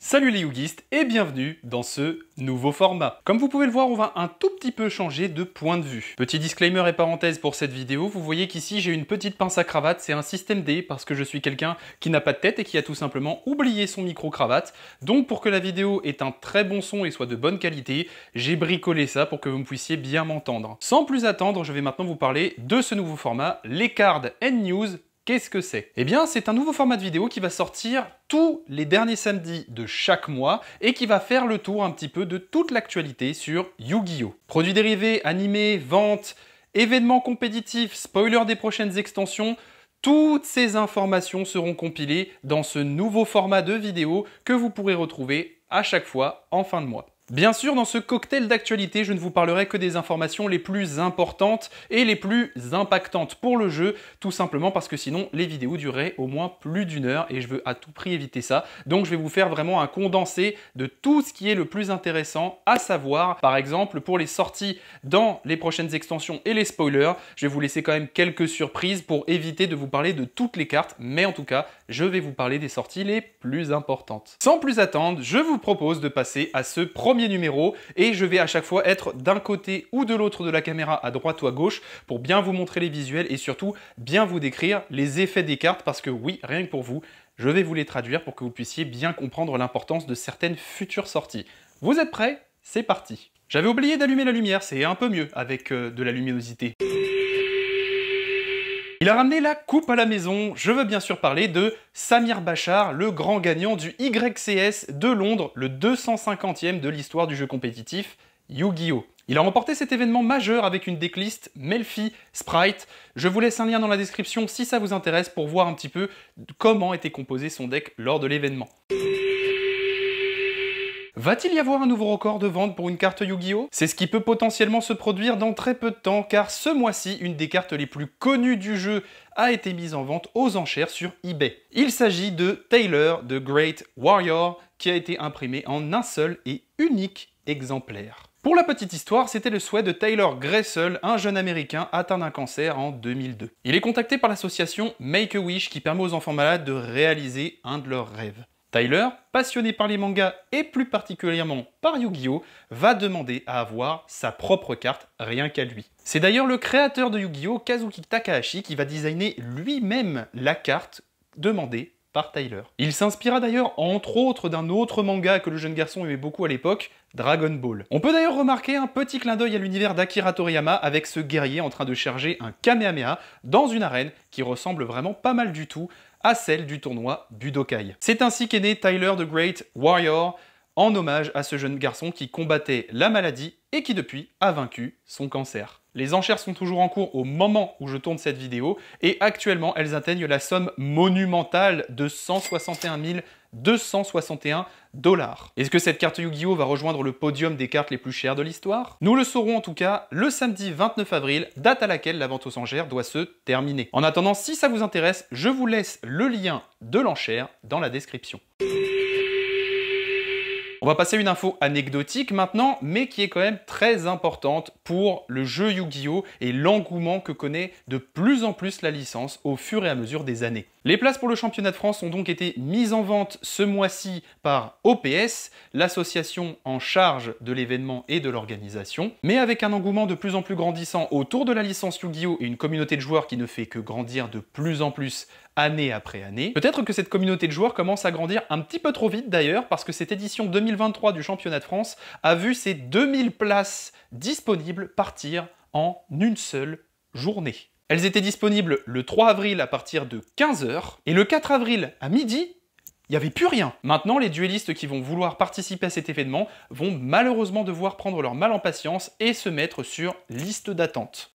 Salut les Yugistes et bienvenue dans ce nouveau format. Comme vous pouvez le voir, on va un tout petit peu changer de point de vue. Petit disclaimer et parenthèse pour cette vidéo, vous voyez qu'ici j'ai une petite pince à cravate, c'est un système D parce que je suis quelqu'un qui n'a pas de tête et qui a tout simplement oublié son micro-cravate. Donc pour que la vidéo ait un très bon son et soit de bonne qualité, j'ai bricolé ça pour que vous puissiez bien m'entendre. Sans plus attendre, je vais maintenant vous parler de ce nouveau format, les Cards and News. Qu'est-ce que c'est? Eh bien, c'est un nouveau format de vidéo qui va sortir tous les derniers samedis de chaque mois et qui va faire le tour un petit peu de toute l'actualité sur Yu-Gi-Oh! Produits dérivés, animés, ventes, événements compétitifs, spoilers des prochaines extensions, toutes ces informations seront compilées dans ce nouveau format de vidéo que vous pourrez retrouver à chaque fois en fin de mois. Bien sûr, dans ce cocktail d'actualité, je ne vous parlerai que des informations les plus importantes et les plus impactantes pour le jeu, tout simplement parce que sinon les vidéos dureraient au moins plus d'une heure et je veux à tout prix éviter ça. Donc je vais vous faire vraiment un condensé de tout ce qui est le plus intéressant à savoir. Par exemple, pour les sorties dans les prochaines extensions et les spoilers, je vais vous laisser quand même quelques surprises pour éviter de vous parler de toutes les cartes, mais en tout cas, je vais vous parler des sorties les plus importantes. Sans plus attendre, je vous propose de passer à ce premier numéro et je vais à chaque fois être d'un côté ou de l'autre de la caméra, à droite ou à gauche, pour bien vous montrer les visuels et surtout bien vous décrire les effets des cartes parce que oui, rien que pour vous, je vais vous les traduire pour que vous puissiez bien comprendre l'importance de certaines futures sorties. Vous êtes prêts? C'est parti! J'avais oublié d'allumer la lumière, c'est un peu mieux avec de la luminosité. Il a ramené la coupe à la maison, je veux bien sûr parler de Samir Bachar, le grand gagnant du YCS de Londres, le 250e de l'histoire du jeu compétitif Yu-Gi-Oh! Il a remporté cet événement majeur avec une decklist Melfi Sprite. Je vous laisse un lien dans la description si ça vous intéresse pour voir un petit peu comment était composé son deck lors de l'événement. Va-t-il y avoir un nouveau record de vente pour une carte Yu-Gi-Oh! C'est ce qui peut potentiellement se produire dans très peu de temps car ce mois-ci, une des cartes les plus connues du jeu a été mise en vente aux enchères sur eBay. Il s'agit de Tyler, The Great Warrior, qui a été imprimé en un seul et unique exemplaire. Pour la petite histoire, c'était le souhait de Tyler Gressel, un jeune américain atteint d'un cancer en 2002. Il est contacté par l'association Make-A-Wish qui permet aux enfants malades de réaliser un de leurs rêves. Tyler, passionné par les mangas et plus particulièrement par Yu-Gi-Oh!, va demander à avoir sa propre carte rien qu'à lui. C'est d'ailleurs le créateur de Yu-Gi-Oh!, Kazuki Takahashi, qui va designer lui-même la carte demandée par Tyler. Il s'inspira d'ailleurs entre autres d'un autre manga que le jeune garçon aimait beaucoup à l'époque, Dragon Ball. On peut d'ailleurs remarquer un petit clin d'œil à l'univers d'Akira Toriyama avec ce guerrier en train de charger un Kamehameha dans une arène qui ressemble vraiment pas mal du tout à celle du tournoi Budokai. C'est ainsi qu'est né Tyler the Great Warrior, en hommage à ce jeune garçon qui combattait la maladie et qui depuis a vaincu son cancer. Les enchères sont toujours en cours au moment où je tourne cette vidéo et actuellement elles atteignent la somme monumentale de 161 261 $. Est-ce que cette carte Yu-Gi-Oh! Va rejoindre le podium des cartes les plus chères de l'histoire? Nous le saurons en tout cas le samedi 29 avril, date à laquelle la vente aux enchères doit se terminer. En attendant, si ça vous intéresse, je vous laisse le lien de l'enchère dans la description. On va passer à une info anecdotique maintenant, mais qui est quand même très importante pour le jeu Yu-Gi-Oh! Et l'engouement que connaît de plus en plus la licence au fur et à mesure des années. Les places pour le championnat de France ont donc été mises en vente ce mois-ci par OPS, l'association en charge de l'événement et de l'organisation. Mais avec un engouement de plus en plus grandissant autour de la licence Yu-Gi-Oh! Et une communauté de joueurs qui ne fait que grandir de plus en plus année après année, peut-être que cette communauté de joueurs commence à grandir un petit peu trop vite d'ailleurs, parce que cette édition 2023 du championnat de France a vu ses 2000 places disponibles partir en une seule journée. Elles étaient disponibles le 3 avril à partir de 15 h et le 4 avril à midi, il n'y avait plus rien. Maintenant, les duellistes qui vont vouloir participer à cet événement vont malheureusement devoir prendre leur mal en patience et se mettre sur liste d'attente.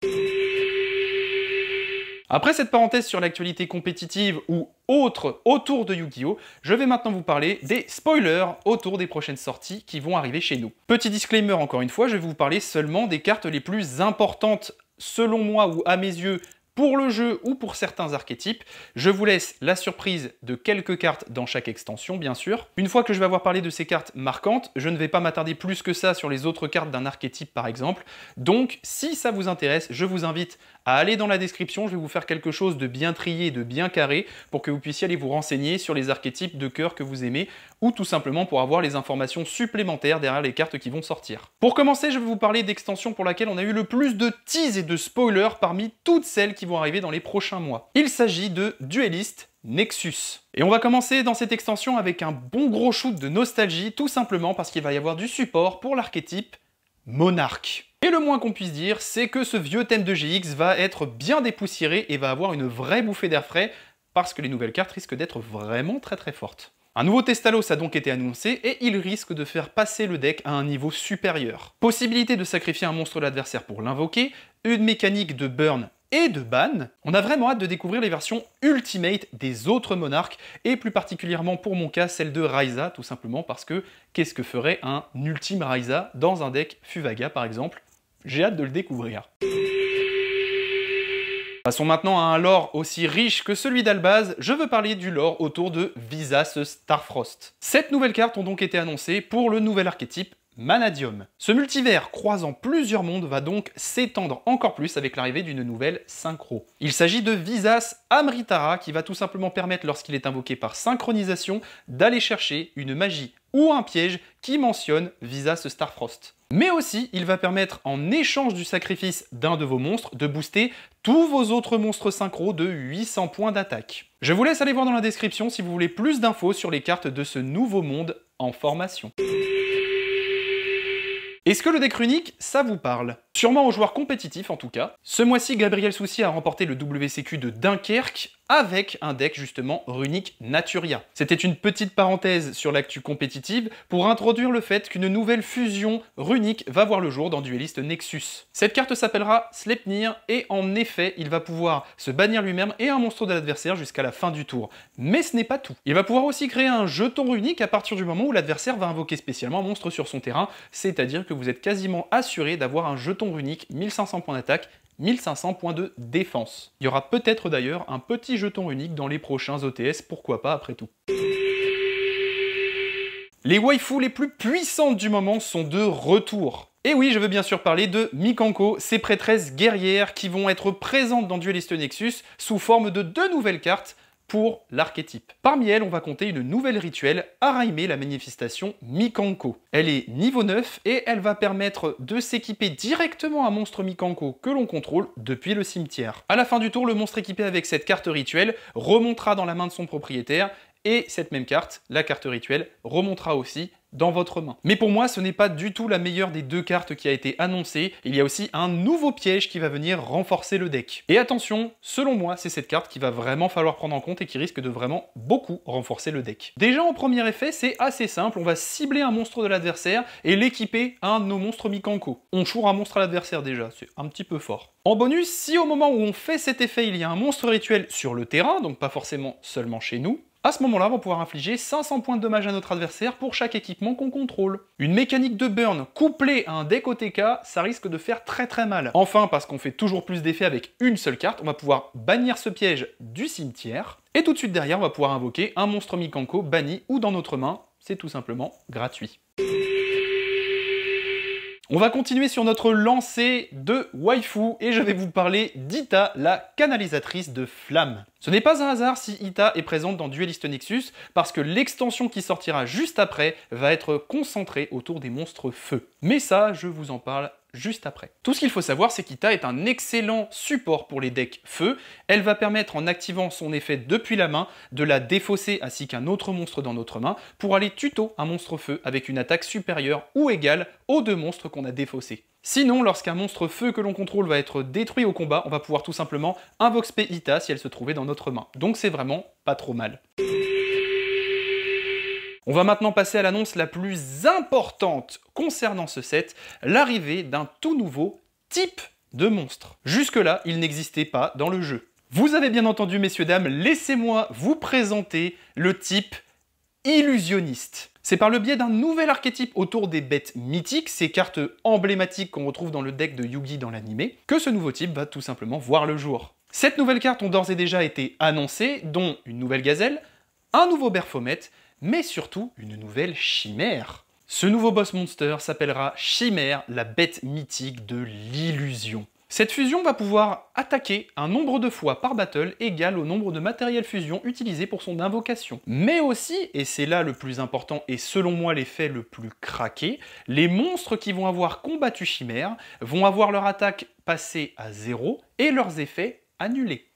Après cette parenthèse sur l'actualité compétitive ou autre autour de Yu-Gi-Oh!, je vais maintenant vous parler des spoilers autour des prochaines sorties qui vont arriver chez nous. Petit disclaimer encore une fois, je vais vous parler seulement des cartes les plus importantes selon moi ou à mes yeux pour le jeu ou pour certains archétypes. Je vous laisse la surprise de quelques cartes dans chaque extension, bien sûr. Une fois que je vais avoir parlé de ces cartes marquantes, je ne vais pas m'attarder plus que ça sur les autres cartes d'un archétype par exemple. Donc, si ça vous intéresse, je vous invite à aller dans la description, je vais vous faire quelque chose de bien trié, de bien carré, pour que vous puissiez aller vous renseigner sur les archétypes de cœur que vous aimez, ou tout simplement pour avoir les informations supplémentaires derrière les cartes qui vont sortir. Pour commencer, je vais vous parler d'extensions pour laquelle on a eu le plus de tease et de spoilers parmi toutes celles qui vont arriver dans les prochains mois. Il s'agit de Duelist Nexus. Et on va commencer dans cette extension avec un bon gros shoot de nostalgie, tout simplement parce qu'il va y avoir du support pour l'archétype Monarque. Et le moins qu'on puisse dire, c'est que ce vieux thème de GX va être bien dépoussiéré et va avoir une vraie bouffée d'air frais, parce que les nouvelles cartes risquent d'être vraiment très fortes. Un nouveau Testalos a donc été annoncé et il risque de faire passer le deck à un niveau supérieur. Possibilité de sacrifier un monstre de l'adversaire pour l'invoquer, une mécanique de burn et de ban. On a vraiment hâte de découvrir les versions Ultimate des autres monarques, et plus particulièrement pour mon cas, celle de Raiza, tout simplement parce que qu'est-ce que ferait un ultime Raiza dans un deck Fuvaga par exemple? J'ai hâte de le découvrir. Passons maintenant à un lore aussi riche que celui d'Albaz, je veux parler du lore autour de Visas Starfrost. 7 nouvelles cartes ont donc été annoncées pour le nouvel archétype Manadium. Ce multivers croisant plusieurs mondes va donc s'étendre encore plus avec l'arrivée d'une nouvelle synchro. Il s'agit de Visas Amritara qui va tout simplement permettre, lorsqu'il est invoqué par synchronisation, d'aller chercher une magie ou un piège qui mentionne Visas Starfrost. Mais aussi, il va permettre, en échange du sacrifice d'un de vos monstres, de booster tous vos autres monstres synchro de 800 points d'attaque. Je vous laisse aller voir dans la description si vous voulez plus d'infos sur les cartes de ce nouveau monde en formation. Est-ce que le deck runique, ça vous parle? Sûrement aux joueurs compétitifs en tout cas. Ce mois-ci, Gabriel Soucy a remporté le WCQ de Dunkerque avec un deck justement runique Naturia. C'était une petite parenthèse sur l'actu compétitive pour introduire le fait qu'une nouvelle fusion runique va voir le jour dans Duelist Nexus. Cette carte s'appellera Sleipnir et en effet, il va pouvoir se bannir lui-même et un monstre de l'adversaire jusqu'à la fin du tour. Mais ce n'est pas tout. Il va pouvoir aussi créer un jeton runique à partir du moment où l'adversaire va invoquer spécialement un monstre sur son terrain, c'est-à-dire que vous êtes quasiment assuré d'avoir un jeton runique, 1500 points d'attaque, 1500 points de défense. Il y aura peut-être d'ailleurs un petit jeton unique dans les prochains OTS, pourquoi pas après tout. Les waifus les plus puissantes du moment sont de retour. Et oui, je veux bien sûr parler de Mikanko, ces prêtresses guerrières qui vont être présentes dans Duelist Nexus sous forme de 2 nouvelles cartes pour l'archétype. Parmi elles, on va compter une nouvelle rituelle, Araime, la manifestation Mikanko. Elle est niveau 9 et elle va permettre de s'équiper directement un monstre Mikanko que l'on contrôle depuis le cimetière. À la fin du tour, le monstre équipé avec cette carte rituelle remontera dans la main de son propriétaire et cette même carte, la carte rituelle, remontera aussi dans votre main. Mais pour moi, ce n'est pas du tout la meilleure des 2 cartes qui a été annoncée. Il y a aussi un nouveau piège qui va venir renforcer le deck. Et attention, selon moi, c'est cette carte qui va vraiment falloir prendre en compte et qui risque de vraiment beaucoup renforcer le deck. Déjà, en premier effet, c'est assez simple. On va cibler un monstre de l'adversaire et l'équiper à un de nos monstres Mikanko. On choure un monstre à l'adversaire déjà, c'est un petit peu fort. En bonus, si au moment où on fait cet effet, il y a un monstre rituel sur le terrain, donc pas forcément seulement chez nous, à ce moment-là, on va pouvoir infliger 500 points de dommage à notre adversaire pour chaque équipement qu'on contrôle. Une mécanique de burn couplée à un deck OTK, ça risque de faire très mal. Enfin, parce qu'on fait toujours plus d'effets avec une seule carte, on va pouvoir bannir ce piège du cimetière. Et tout de suite derrière, on va pouvoir invoquer un monstre Mikanko banni ou dans notre main. C'est tout simplement gratuit. On va continuer sur notre lancée de waifu et je vais vous parler d'Ita, la canalisatrice de flammes. Ce n'est pas un hasard si Ita est présente dans Duelist Nexus, parce que l'extension qui sortira juste après va être concentrée autour des monstres feu. Mais ça, je vous en parle juste après. Tout ce qu'il faut savoir, c'est qu'Ita est un excellent support pour les decks feu. Elle va permettre, en activant son effet depuis la main, de la défausser ainsi qu'un autre monstre dans notre main pour aller tuto un monstre feu avec une attaque supérieure ou égale aux 2 monstres qu'on a défaussés. Sinon, lorsqu'un monstre feu que l'on contrôle va être détruit au combat, on va pouvoir tout simplement invoquer Ita si elle se trouvait dans notre main. Donc c'est vraiment pas trop mal. On va maintenant passer à l'annonce la plus importante concernant ce set, l'arrivée d'un tout nouveau type de monstre. Jusque-là, il n'existait pas dans le jeu. Vous avez bien entendu, messieurs, dames, laissez-moi vous présenter le type illusionniste. C'est par le biais d'un nouvel archétype autour des bêtes mythiques, ces cartes emblématiques qu'on retrouve dans le deck de Yugi dans l'animé, que ce nouveau type va tout simplement voir le jour. Sept nouvelles cartes ont d'ores et déjà été annoncées, dont une nouvelle gazelle, un nouveau Baphomet, mais surtout une nouvelle chimère. Ce nouveau boss monster s'appellera Chimère, la bête mythique de l'illusion. Cette fusion va pouvoir attaquer un nombre de fois par battle égal au nombre de matériel fusion utilisé pour son invocation. Mais aussi, et c'est là le plus important et selon moi l'effet le plus craqué, les monstres qui vont avoir combattu Chimère vont avoir leur attaque passée à 0 et leurs effets annulés.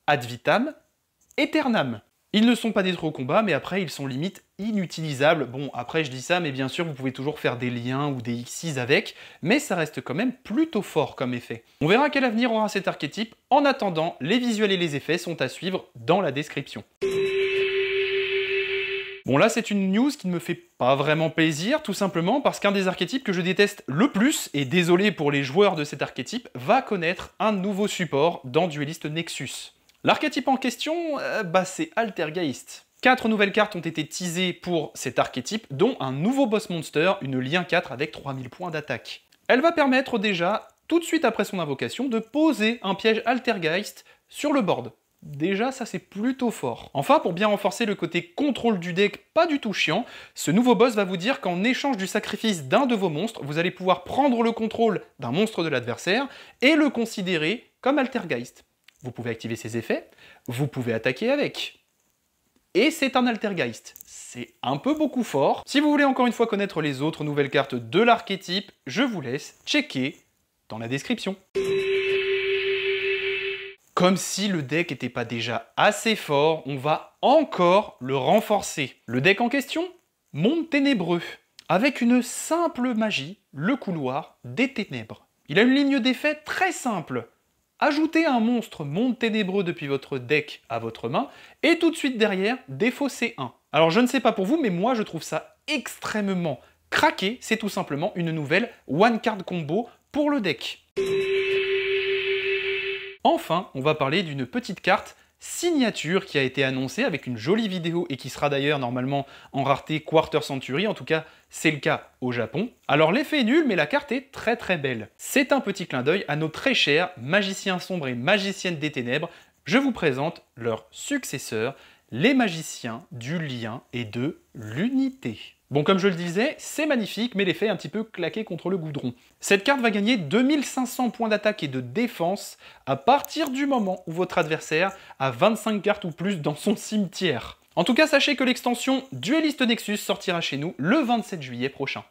Ad vitam aeternam. Ils ne sont pas détruits au combat, mais après ils sont limite inutilisables. Bon, après je dis ça, mais bien sûr vous pouvez toujours faire des liens ou des X6 avec, mais ça reste quand même plutôt fort comme effet. On verra quel avenir aura cet archétype. En attendant, les visuels et les effets sont à suivre dans la description. Bon là c'est une news qui ne me fait pas vraiment plaisir, tout simplement parce qu'un des archétypes que je déteste le plus, et désolé pour les joueurs de cet archétype, va connaître un nouveau support dans Duelist Nexus. L'archétype en question, c'est Altergeist. 4 nouvelles cartes ont été teasées pour cet archétype, dont un nouveau boss monster, une lien 4 avec 3000 points d'attaque. Elle va permettre déjà, tout de suite après son invocation, de poser un piège Altergeist sur le board. Déjà, ça c'est plutôt fort. Enfin, pour bien renforcer le côté contrôle du deck pas du tout chiant, ce nouveau boss va vous dire qu'en échange du sacrifice d'un de vos monstres, vous allez pouvoir prendre le contrôle d'un monstre de l'adversaire et le considérer comme Altergeist. Vous pouvez activer ses effets, vous pouvez attaquer avec. Et c'est un Altergeist. C'est un peu beaucoup fort. Si vous voulez encore une fois connaître les autres nouvelles cartes de l'archétype, je vous laisse checker dans la description. Comme si le deck n'était pas déjà assez fort, on va encore le renforcer. Le deck en question, Monde Ténébreux, avec une simple magie, le couloir des ténèbres. Il a une ligne d'effet très simple. Ajoutez un monstre Monde Ténébreux depuis votre deck à votre main, et tout de suite derrière, défaussez un. Alors je ne sais pas pour vous, mais moi je trouve ça extrêmement craqué. C'est tout simplement une nouvelle one card combo pour le deck. Enfin, on va parler d'une petite carte signature qui a été annoncée avec une jolie vidéo et qui sera d'ailleurs normalement en rareté Quarter Century, en tout cas c'est le cas au Japon. Alors l'effet est nul, mais la carte est très très belle. C'est un petit clin d'œil à nos très chers magiciens sombres et magiciennes des ténèbres. Je vous présente leurs successeurs, les magiciens du lien et de l'unité. Bon, comme je le disais, c'est magnifique, mais l'effet est un petit peu claqué contre le goudron. Cette carte va gagner 2500 points d'attaque et de défense à partir du moment où votre adversaire a 25 cartes ou plus dans son cimetière. En tout cas, sachez que l'extension Duelist Nexus sortira chez nous le 27 juillet prochain.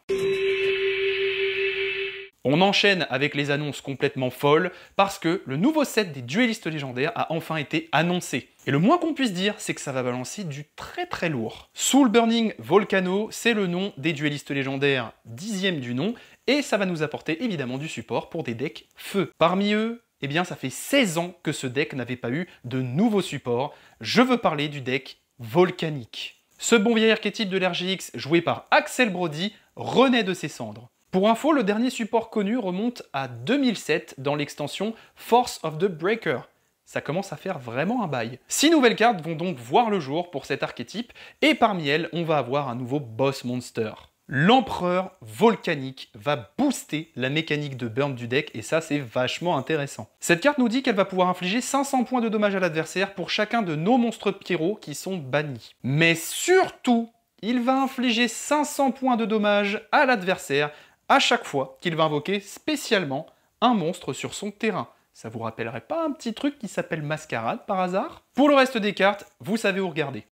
On enchaîne avec les annonces complètement folles parce que le nouveau set des duellistes légendaires a enfin été annoncé. Et le moins qu'on puisse dire, c'est que ça va balancer du très très lourd. Soul Burning Volcano, c'est le nom des duellistes légendaires 10e du nom, et ça va nous apporter évidemment du support pour des decks feu. Parmi eux, eh bien ça fait 16 ans que ce deck n'avait pas eu de nouveau support. Je veux parler du deck volcanique. Ce bon vieil archétype de l'RGX joué par Axel Brody renaît de ses cendres. Pour info, le dernier support connu remonte à 2007 dans l'extension Force of the Breaker. Ça commence à faire vraiment un bail. 6 nouvelles cartes vont donc voir le jour pour cet archétype, et parmi elles, on va avoir un nouveau boss monster. L'empereur volcanique va booster la mécanique de burn du deck, et ça c'est vachement intéressant. Cette carte nous dit qu'elle va pouvoir infliger 500 points de dommages à l'adversaire pour chacun de nos monstres pyro qui sont bannis. Mais surtout, il va infliger 500 points de dommages à l'adversaire à chaque fois qu'il va invoquer spécialement un monstre sur son terrain. Ça vous rappellerait pas un petit truc qui s'appelle Mascarade par hasard? Pour le reste des cartes, vous savez où regarder.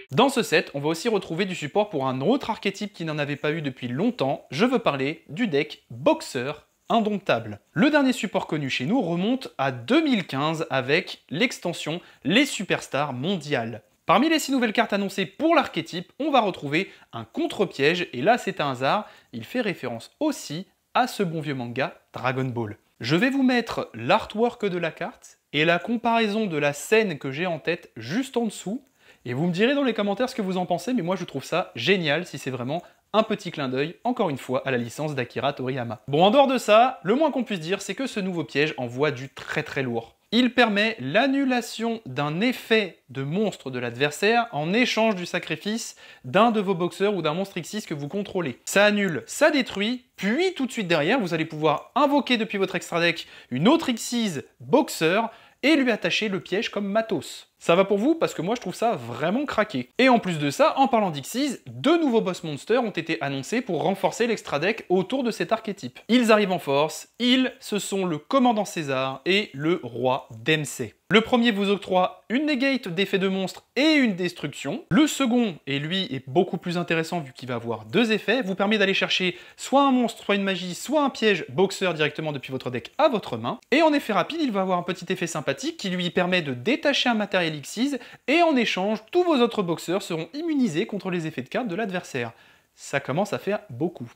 Dans ce set, on va aussi retrouver du support pour un autre archétype qui n'en avait pas eu depuis longtemps. Je veux parler du deck Boxeur Indomptable. Le dernier support connu chez nous remonte à 2015 avec l'extension Les Superstars Mondiales. Parmi les 6 nouvelles cartes annoncées pour l'archétype, on va retrouver un contre-piège, et là c'est un hasard, il fait référence aussi à ce bon vieux manga Dragon Ball. Je vais vous mettre l'artwork de la carte et la comparaison de la scène que j'ai en tête juste en dessous, et vous me direz dans les commentaires ce que vous en pensez, mais moi je trouve ça génial si c'est vraiment un petit clin d'œil, encore une fois, à la licence d'Akira Toriyama. Bon, en dehors de ça, le moins qu'on puisse dire, c'est que ce nouveau piège envoie du très très lourd. Il permet l'annulation d'un effet de monstre de l'adversaire en échange du sacrifice d'un de vos boxeurs ou d'un monstre X6 que vous contrôlez. Ça annule, ça détruit, puis tout de suite derrière, vous allez pouvoir invoquer depuis votre extra deck une autre X6 boxeur et lui attacher le piège comme matos. Ça va pour vous parce que moi je trouve ça vraiment craqué. Et en plus de ça, en parlant d'X6, 2 nouveaux boss monsters ont été annoncés pour renforcer l'extra deck autour de cet archétype. Ils arrivent en force, ce sont le commandant César et le roi Dempsey. Le premier vous octroie une negate d'effet de monstre et une destruction. Le second, et lui est beaucoup plus intéressant vu qu'il va avoir 2 effets, vous permet d'aller chercher soit un monstre, soit une magie, soit un piège boxeur directement depuis votre deck à votre main. Et en effet rapide, il va avoir un petit effet sympathique qui lui permet de détacher un matériel X6 et en échange, tous vos autres boxeurs seront immunisés contre les effets de carte de l'adversaire. Ça commence à faire beaucoup.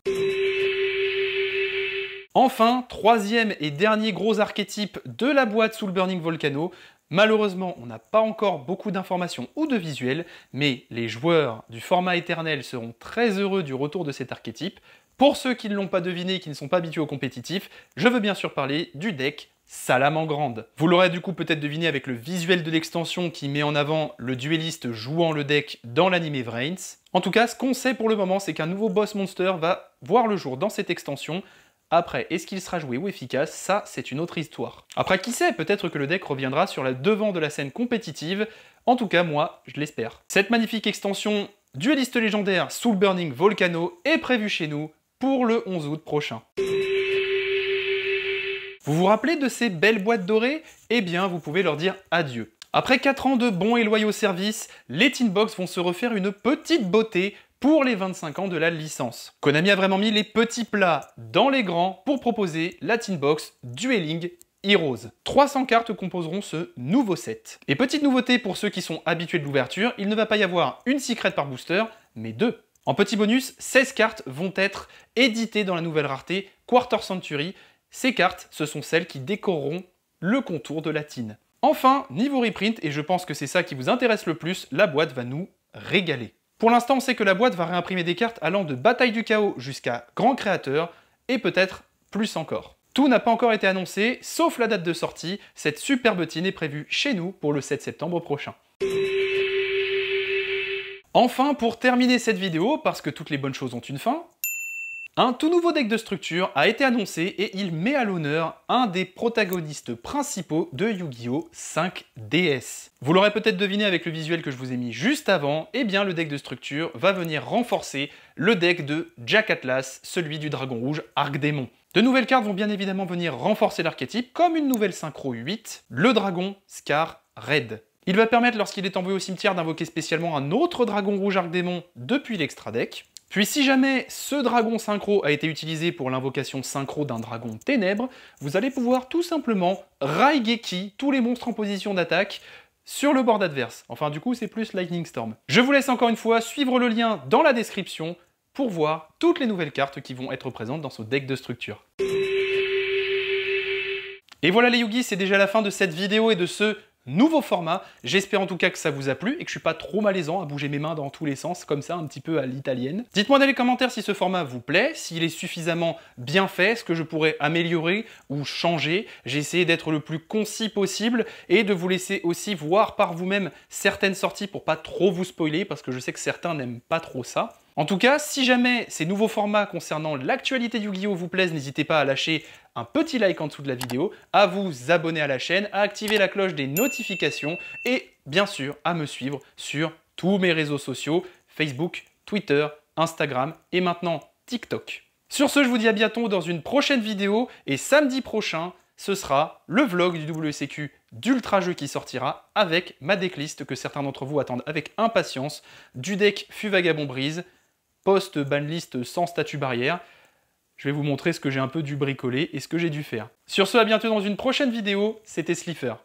Enfin, troisième et dernier gros archétype de la boîte Soul Burning Volcano. Malheureusement, on n'a pas encore beaucoup d'informations ou de visuels, mais les joueurs du format éternel seront très heureux du retour de cet archétype. Pour ceux qui ne l'ont pas deviné et qui ne sont pas habitués au compétitif, je veux bien sûr parler du deck Salamangreande. Vous l'aurez du coup peut-être deviné avec le visuel de l'extension qui met en avant le duelliste jouant le deck dans l'anime Vrains. En tout cas, ce qu'on sait pour le moment, c'est qu'un nouveau boss monster va voir le jour dans cette extension. Après, est-ce qu'il sera joué ou efficace? Ça, c'est une autre histoire. Après, qui sait, peut-être que le deck reviendra sur le devant de la scène compétitive. En tout cas, moi, je l'espère. Cette magnifique extension dueliste légendaire Soul Burning Volcano est prévue chez nous pour le 11 août prochain. Vous vous rappelez de ces belles boîtes dorées? Eh bien, vous pouvez leur dire adieu. Après 4 ans de bons et loyaux services, les Tinbox vont se refaire une petite beauté pour les 25 ans de la licence. Konami a vraiment mis les petits plats dans les grands pour proposer la Tinbox Dueling Heroes. 300 cartes composeront ce nouveau set. Et petite nouveauté pour ceux qui sont habitués de l'ouverture, il ne va pas y avoir une secret par booster, mais 2. En petit bonus, 16 cartes vont être éditées dans la nouvelle rareté Quarter Century. Ces cartes, ce sont celles qui décoreront le contour de la Tin. Enfin, niveau reprint, et je pense que c'est ça qui vous intéresse le plus, la boîte va nous régaler. Pour l'instant, on sait que la boîte va réimprimer des cartes allant de Bataille du Chaos jusqu'à Grand Créateur, et peut-être plus encore. Tout n'a pas encore été annoncé, sauf la date de sortie. Cette superbe tin est prévue chez nous pour le 7 septembre prochain. Enfin, pour terminer cette vidéo, parce que toutes les bonnes choses ont une fin, un tout nouveau deck de structure a été annoncé et il met à l'honneur un des protagonistes principaux de Yu-Gi-Oh! 5DS. Vous l'aurez peut-être deviné avec le visuel que je vous ai mis juste avant, eh bien le deck de structure va venir renforcer le deck de Jack Atlas, celui du Dragon Rouge Arc-Démon. De nouvelles cartes vont bien évidemment venir renforcer l'archétype, comme une nouvelle synchro 8, le Dragon Scar Red. Il va permettre, lorsqu'il est envoyé au cimetière, d'invoquer spécialement un autre Dragon Rouge Arc-Démon depuis l'extra deck. Puis si jamais ce dragon synchro a été utilisé pour l'invocation synchro d'un dragon ténèbres, vous allez pouvoir tout simplement Raigeki tous les monstres en position d'attaque sur le board adverse. Enfin du coup c'est plus Lightning Storm. Je vous laisse encore une fois suivre le lien dans la description pour voir toutes les nouvelles cartes qui vont être présentes dans ce deck de structure. Et voilà les Yugi, c'est déjà la fin de cette vidéo et de ce nouveau format. J'espère en tout cas que ça vous a plu et que je suis pas trop malaisant à bouger mes mains dans tous les sens, comme ça, un petit peu à l'italienne. Dites-moi dans les commentaires si ce format vous plaît, s'il est suffisamment bien fait, ce que je pourrais améliorer ou changer. J'ai essayé d'être le plus concis possible et de vous laisser aussi voir par vous-même certaines sorties pour pas trop vous spoiler, parce que je sais que certains n'aiment pas trop ça. En tout cas, si jamais ces nouveaux formats concernant l'actualité Yu-Gi-Oh! Vous plaisent, n'hésitez pas à lâcher un petit like en dessous de la vidéo, à vous abonner à la chaîne, à activer la cloche des notifications et bien sûr à me suivre sur tous mes réseaux sociaux, Facebook, Twitter, Instagram et maintenant TikTok. Sur ce, je vous dis à bientôt dans une prochaine vidéo et samedi prochain, ce sera le vlog du WCQ d'Ultra Jeu qui sortira avec ma decklist que certains d'entre vous attendent avec impatience du deck Fût Vagabond Brise, post-banlist sans statut barrière. Je vais vous montrer ce que j'ai un peu dû bricoler et ce que j'ai dû faire. Sur ce, à bientôt dans une prochaine vidéo, c'était Slifer.